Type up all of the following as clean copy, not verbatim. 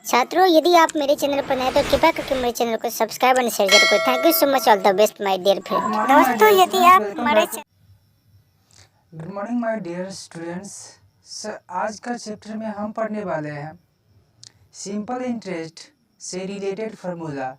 छात्रों, यदि आप मेरे चैनल पर नए तो कृपया करके मेरे चैनल को सब्सक्राइब और शेयर करें। Thank you so much, all the best my dear friend. दोस्तों, यदि आप हमारे good morning my dear students. Sir, आज का चैप्टर में हम पढ़ने वाले हैं सिंपल इंटरेस्ट से रिलेटेड फार्मूला।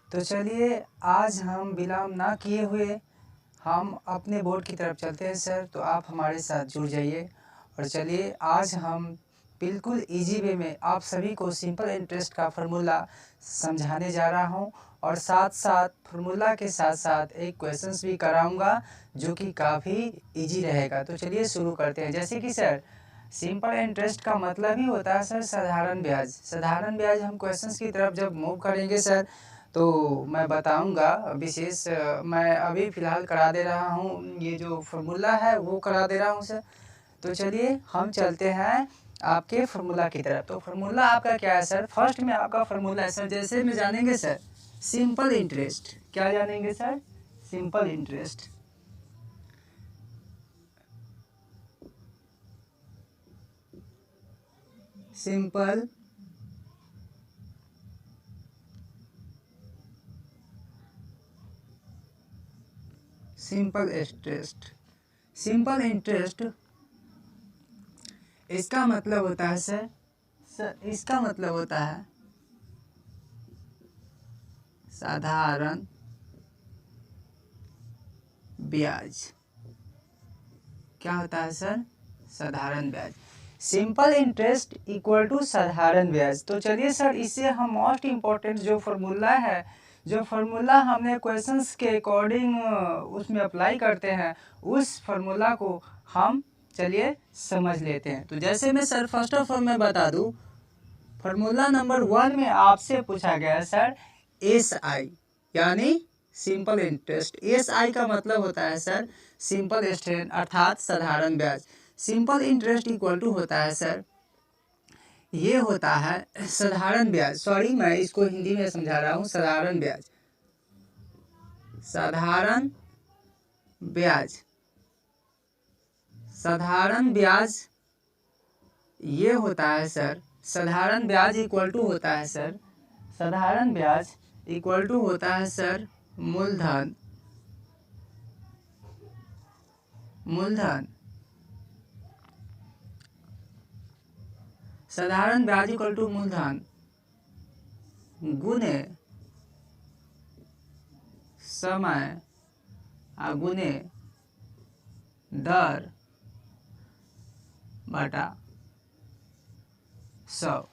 तो चलिए, आज हम विलंब ना किए हुए हम अपने बोर्ड की तरफ चलते हैं सर। तो आप हमारे साथ जुड़ जाइए और चलिए, आज हम बिल्कुल इजी वे में आप सभी को सिंपल इंटरेस्ट का फार्मूला समझाने जा रहा हूं और साथ साथ फार्मूला के साथ साथ एक क्वेश्चंस भी कराऊंगा जो कि काफ़ी इजी रहेगा। तो चलिए शुरू करते हैं। जैसे कि सर, सिंपल इंटरेस्ट का मतलब ही होता है सर साधारण ब्याज। साधारण ब्याज हम क्वेश्चंस की तरफ जब मूव करेंगे सर तो मैं बताऊंगा विशेष। मैं अभी फ़िलहाल करा दे रहा हूँ, ये जो फार्मूला है वो करा दे रहा हूँ सर। तो चलिए हम चलते हैं आपके फार्मूला की तरफ। तो फार्मूला आपका क्या है सर? फर्स्ट में आपका फार्मूला है सर, जैसे में जानेंगे सर सिंपल इंटरेस्ट। क्या जानेंगे sir? Simple interest. Simple interest. Simple interest इसका मतलब होता है सर इसका मतलब होता है साधारण ब्याज। क्या होता है सर? साधारण ब्याज। सिंपल इंटरेस्ट इक्वल टू साधारण ब्याज। तो चलिए सर, इससे हम मोस्ट इम्पोर्टेंट जो फार्मूला है, जो फार्मूला हमने क्वेश्चंस के अकॉर्डिंग उसमें अप्लाई करते हैं, उस फार्मूला को हम चलिए समझ लेते हैं। तो जैसे मैं सर फर्स्ट ऑफ ऑल मैं बता दूं, फार्मूला नंबर 1 में आपसे पूछा गया है सर SI यानी सिंपल इंटरेस्ट। SI का मतलब होता है सर सिंपल इंटरेस्ट अर्थात साधारण ब्याज। सिंपल इंटरेस्ट इक्वल टू होता है सर, ये होता है साधारण ब्याज। सॉरी, मैं इसको हिंदी में समझा रहा हूँ। साधारण ब्याज, साधारण ब्याज, साधारण ब्याज ये होता है सर। साधारण ब्याज इक्वल टू होता है सर, साधारण ब्याज इक्वल टू होता है सर मूलधन, मूलधन। साधारण ब्याज इक्वल टू मूलधन गुने समय गुने दर बटा 100।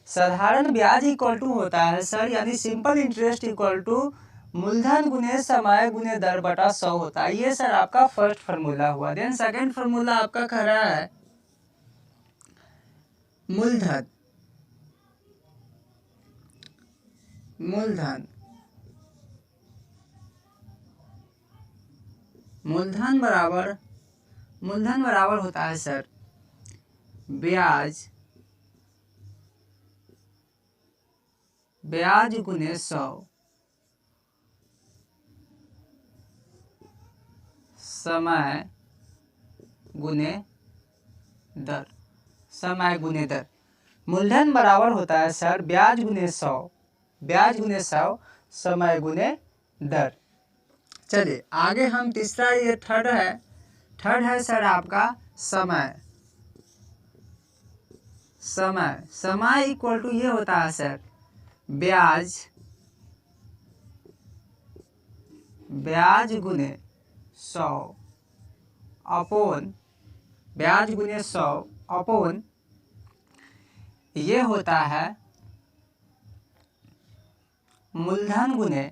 साधारण ब्याज इक्वल टू होता है सर, यानी सिंपल इंटरेस्ट इक्वल टू मूलधन गुने समय गुने दर बटा 100 होता है। ये सर आपका फर्स्ट फार्मूला हुआ। देन सेकंड फार्मूला आपका खड़ा है मूलधन, मूलधन, मूलधन बराबर, मूलधन बराबर होता है सर ब्याज, ब्याज गुने 100 समय गुने दर, समय गुने दर। मूलधन बराबर होता है सर ब्याज गुने 100, ब्याज गुने 100 समय गुने दर। चलिए आगे हम तीसरा, ये थर्ड है, थर्ड है सर आपका समय, समय। समय इक्वल टू ये होता है सर ब्याज, ब्याज गुने 100 अपोन, ब्याज गुने 100 अपोन ये होता है मूलधन गुने,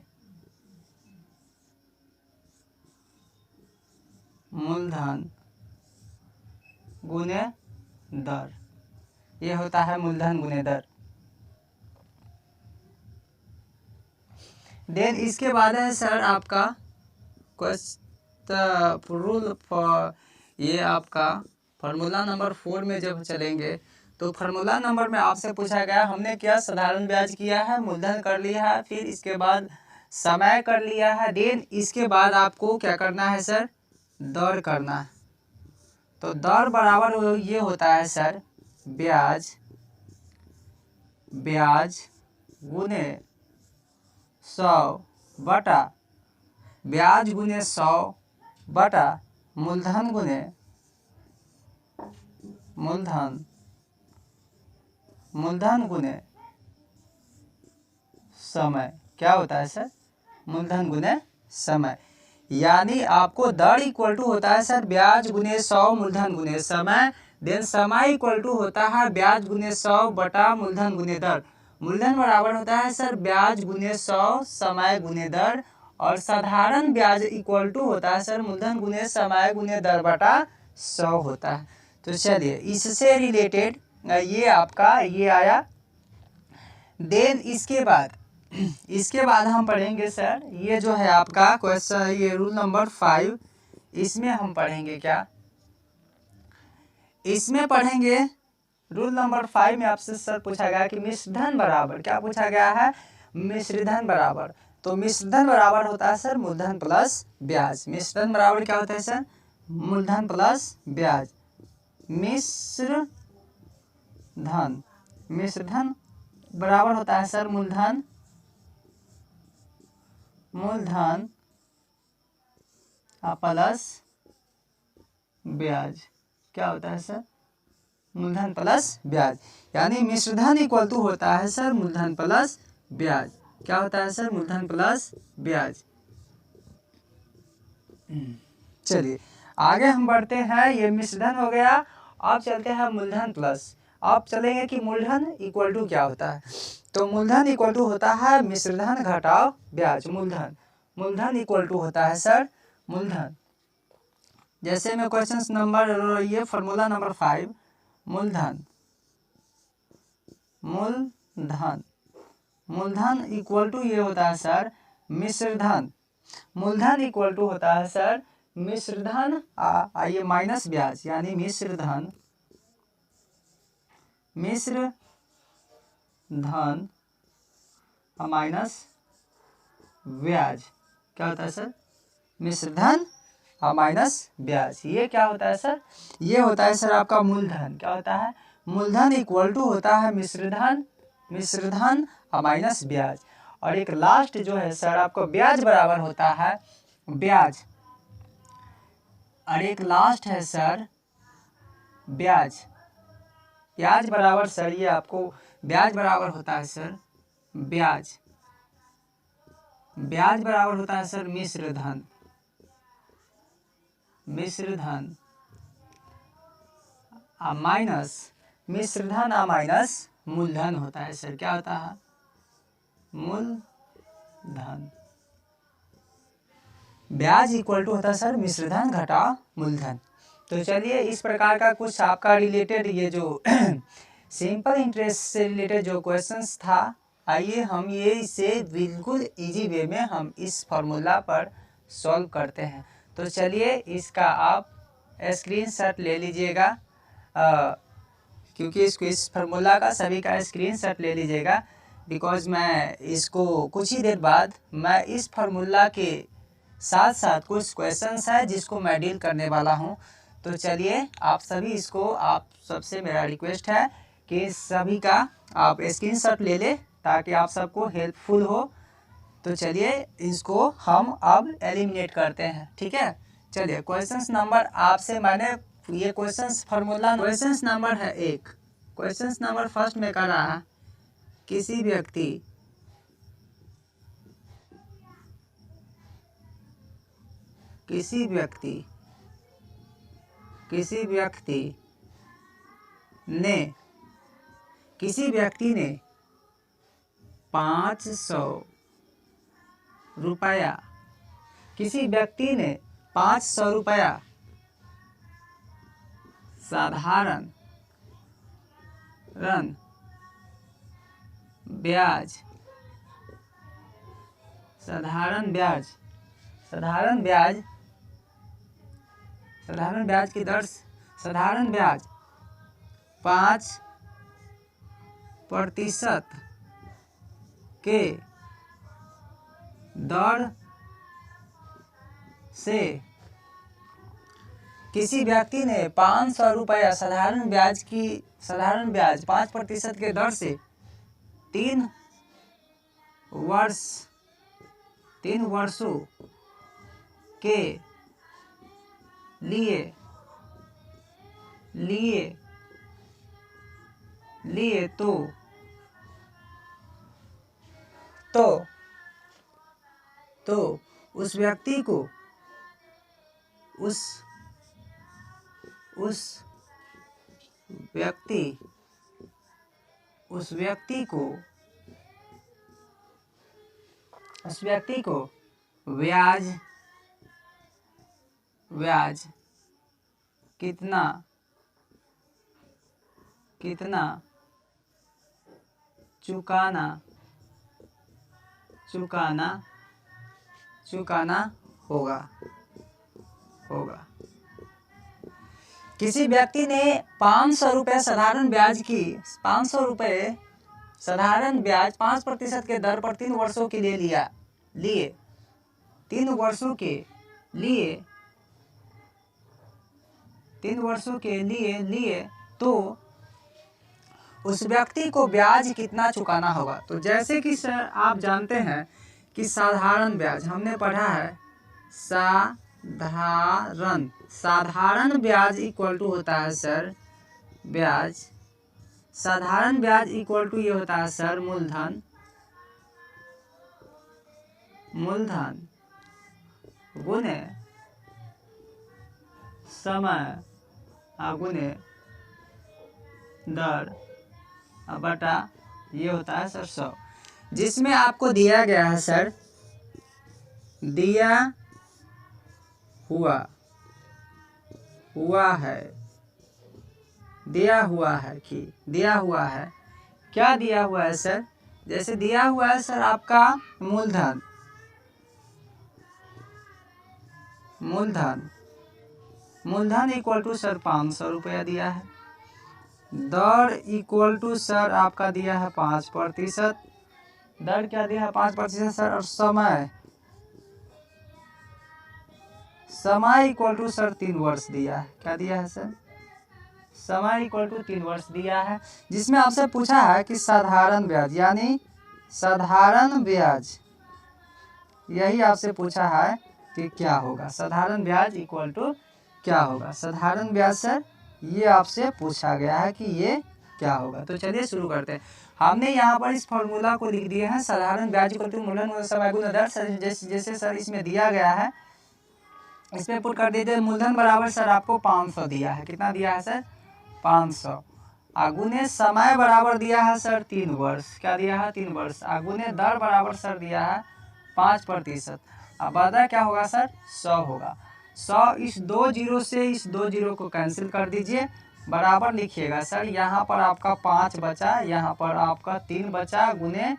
मूलधन गुने दर। ये होता है मूलधन गुने दर। देन इसके बाद है सर आपका रूल फॉर, ये आपका फार्मूला नंबर 4 में जब चलेंगे तो फार्मूला नंबर में आपसे पूछा गया, हमने क्या साधारण ब्याज किया है, मूलधन कर लिया है, फिर इसके बाद समय कर लिया है। देन इसके बाद आपको क्या करना है सर? दर करना है। तो दर बराबर ये होता है सर ब्याज ब्याज गुने 100 बटा ब्याज गुने 100 बटा मूलधन गुने मूलधन गुने समय। क्या होता है सर? मूलधन गुने समय। यानी आपको दर इक्वल टू होता है सर ब्याज गुने 100 मूलधन गुने समय। देन समय इक्वल टू होता है ब्याज गुने 100 बटा मूलधन गुने दर। मूलधन बराबर होता है सर ब्याज गुने 100 समय गुने दर, और साधारण ब्याज इक्वल टू होता है सर मूलधन गुने समय गुने दर बटा 100 होता है। तो चलिए इससे रिलेटेड ये आपका ये आया। देन इसके बाद हम पढ़ेंगे सर ये जो है आपका क्वेश्चन, ये रूल नंबर 5। इसमें हम पढ़ेंगे क्या? इसमें पढ़ेंगे रूल नंबर 5 में आपसे सर पूछा गया कि मिश्रधन बराबर, क्या पूछा गया है? मिश्रधन बराबर। तो मिश्रधन बराबर होता है सर मूलधन प्लस ब्याज। मिश्रधन बराबर क्या होता है सर? मूलधन प्लस ब्याज। मिश्रधन बराबर होता है सर मूलधन प्लस ब्याज। क्या होता है सर? मूलधन प्लस ब्याज। यानी मिश्रधन इक्वल टू होता है सर मूलधन प्लस ब्याज। क्या होता है सर? मूलधन प्लस ब्याज। चलिए आगे हम बढ़ते हैं। ये मिश्रधन हो गया। अब चलते हैं मूलधन प्लस। अब चलेंगे कि मूलधन इक्वल टू क्या होता है। तो मूलधन इक्वल टू होता है मिश्रधन घटाओ ब्याज। मूलधन इक्वल टू होता है सर मूलधन। जैसे में क्वेश्चन नंबर ये फॉर्मूला नंबर 5 मूलधन इक्वल टू ये होता है सर मिश्रधन। मूलधन इक्वल टू होता है सर मिश्रधन आइए माइनस ब्याज, यानी मिश्रधन माइनस ब्याज। क्या होता है सर? मिश्रधन माइनस ब्याज। ये क्या होता है सर? ये होता है सर आपका मूलधन। क्या होता है? मूलधन इक्वल टू होता है मिश्रधन माइनस ब्याज। और एक लास्ट जो है सर आपको ब्याज बराबर होता है ब्याज। और एक लास्ट है सर ब्याज बराबर सर ये आपको ब्याज बराबर होता है सर ब्याज बराबर होता है सर मिश्रधन माइनस मूलधन होता है सर। क्या होता है? मूलधन। ब्याज इक्वल टू होता है सर मिश्रधन घटा मूलधन। तो चलिए इस प्रकार का कुछ आपका रिलेटेड ये जो सिंपल इंटरेस्ट से रिलेटेड जो क्वेश्चंस था, आइए हम ये इसे बिल्कुल इजी वे में हम इस फॉर्मूला पर सॉल्व करते हैं। तो चलिए इसका आप स्क्रीनशॉट ले लीजिएगा, क्योंकि इस फार्मूला का सभी का स्क्रीनशॉट ले लीजिएगा, बिकॉज मैं इसको कुछ ही देर बाद मैं इस फार्मूला के साथ साथ कुछ क्वेश्चंस है जिसको मैं डील करने वाला हूं। तो चलिए आप सभी इसको, आप सबसे मेरा रिक्वेस्ट है कि सभी का आप स्क्रीनशॉट ले ले ताकि आप सबको हेल्पफुल हो। तो चलिए इसको हम अब एलिमिनेट करते हैं, ठीक है। चलिए क्वेश्चंस नंबर आपसे मैंने ये क्वेश्चंस फार्मूला क्वेश्चंस नंबर है 1। क्वेश्चंस नंबर फर्स्ट में कर रहा है किसी व्यक्ति ने 500 रुपया, किसी व्यक्ति ने 500 रुपया साधारण ब्याज की दर, साधारण ब्याज 5% के दर से, किसी व्यक्ति ने 500 रुपया साधारण ब्याज 5% के दर से 3 वर्षों के लिए तो उस व्यक्ति को ब्याज कितना चुकाना होगा। किसी व्यक्ति ने 500 रुपये साधारण ब्याज 5% के दर पर 3 वर्षों के लिए लिए 3 वर्षों के लिए तो उस व्यक्ति को ब्याज कितना चुकाना होगा। तो जैसे कि सर आप जानते हैं कि साधारण ब्याज हमने पढ़ा है, साधारण ब्याज इक्वल टू होता है सर साधारण ब्याज इक्वल टू ये होता है सर मूलधन गुने समय गुने दर बटा ये होता है सर 100, जिसमें आपको दिया गया है सर दिया हुआ है क्या दिया हुआ है सर। जैसे दिया हुआ है सर आपका मूलधन इक्वल टू सर 500 रुपया दिया है। दर इक्वल टू सर आपका दिया है 5%। दर क्या दिया है 5% सर। और समय इक्वल टू सर 3 वर्ष दिया है। क्या दिया है सर, समय इक्वल टू 3 वर्ष दिया है। जिसमें आपसे पूछा है कि साधारण ब्याज यानी साधारण ब्याज, यही आपसे पूछा है कि क्या होगा, साधारण ब्याज इक्वल टू क्या होगा। साधारण ब्याज सर ये आपसे पूछा गया है कि ये क्या होगा। तो चलिए शुरू करते हैं। हमने यहाँ पर इस फॉर्मूला को लिख दिए हैं, साधारण ब्याज इक्वल टू मूलधन समय गुना दर। जैसे सर इसमें दिया गया है, इसमें पुट कर दीजिए। मूलधन बराबर सर आपको 500 दिया है। कितना दिया है सर 500। आगुने समय बराबर दिया है सर 3 वर्ष। क्या दिया है 3 वर्ष। आगुने दर बराबर सर दिया है 5%। अब बता क्या होगा सर 100 होगा। 100 इस 2 जीरो से इस 2 जीरो को कैंसिल कर दीजिए, बराबर लिखिएगा सर। यहाँ पर आपका 5 बचा, यहाँ पर आपका 3 बचा, गुने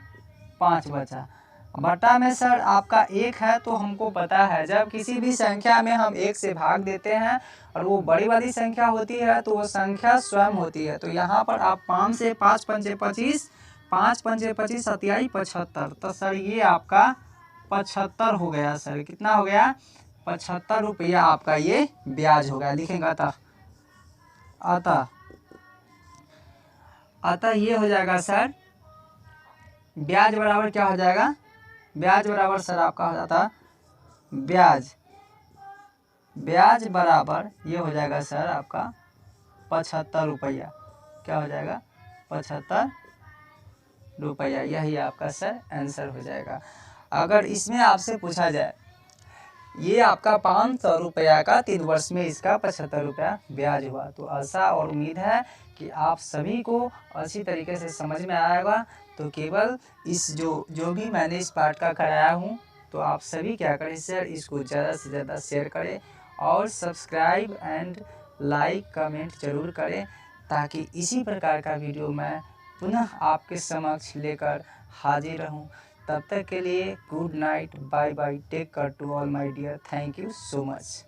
5 बचा। बटा में सर आपका 1 है। तो हमको पता है जब किसी भी संख्या में हम 1 से भाग देते हैं और वो बड़ी वाली संख्या होती है तो वो संख्या स्वयं होती है। तो यहाँ पर आप 5 से 5 पंचे 25, 5 पंचे 25 सत्याई 75। तो सर ये आपका 75 हो गया सर। कितना हो गया 75 रुपया आपका ये ब्याज हो गया। लिखेंगे अतः ये हो जाएगा सर ब्याज बराबर क्या हो जाएगा। ब्याज बराबर सर आपका हो जाता ब्याज बराबर ये हो जाएगा सर आपका 75 रुपया। क्या हो जाएगा 75 रुपया। यही आपका सर आंसर हो जाएगा। अगर इसमें आपसे पूछा जाए ये आपका 500 रुपया का 3 वर्ष में इसका 75 रुपया ब्याज हुआ, तो आशा और उम्मीद है कि आप सभी को अच्छी तरीके से समझ में आएगा। तो केवल इस जो भी मैंने इस पार्ट का कराया हूँ, तो आप सभी क्या करें सर इसको ज़्यादा से ज़्यादा शेयर करें और सब्सक्राइब एंड लाइक कमेंट जरूर करें, ताकि इसी प्रकार का वीडियो मैं पुनः आपके समक्ष लेकर हाजिर रहूं। तब तक के लिए good night, bye bye, take care to all my dear, thank you so much.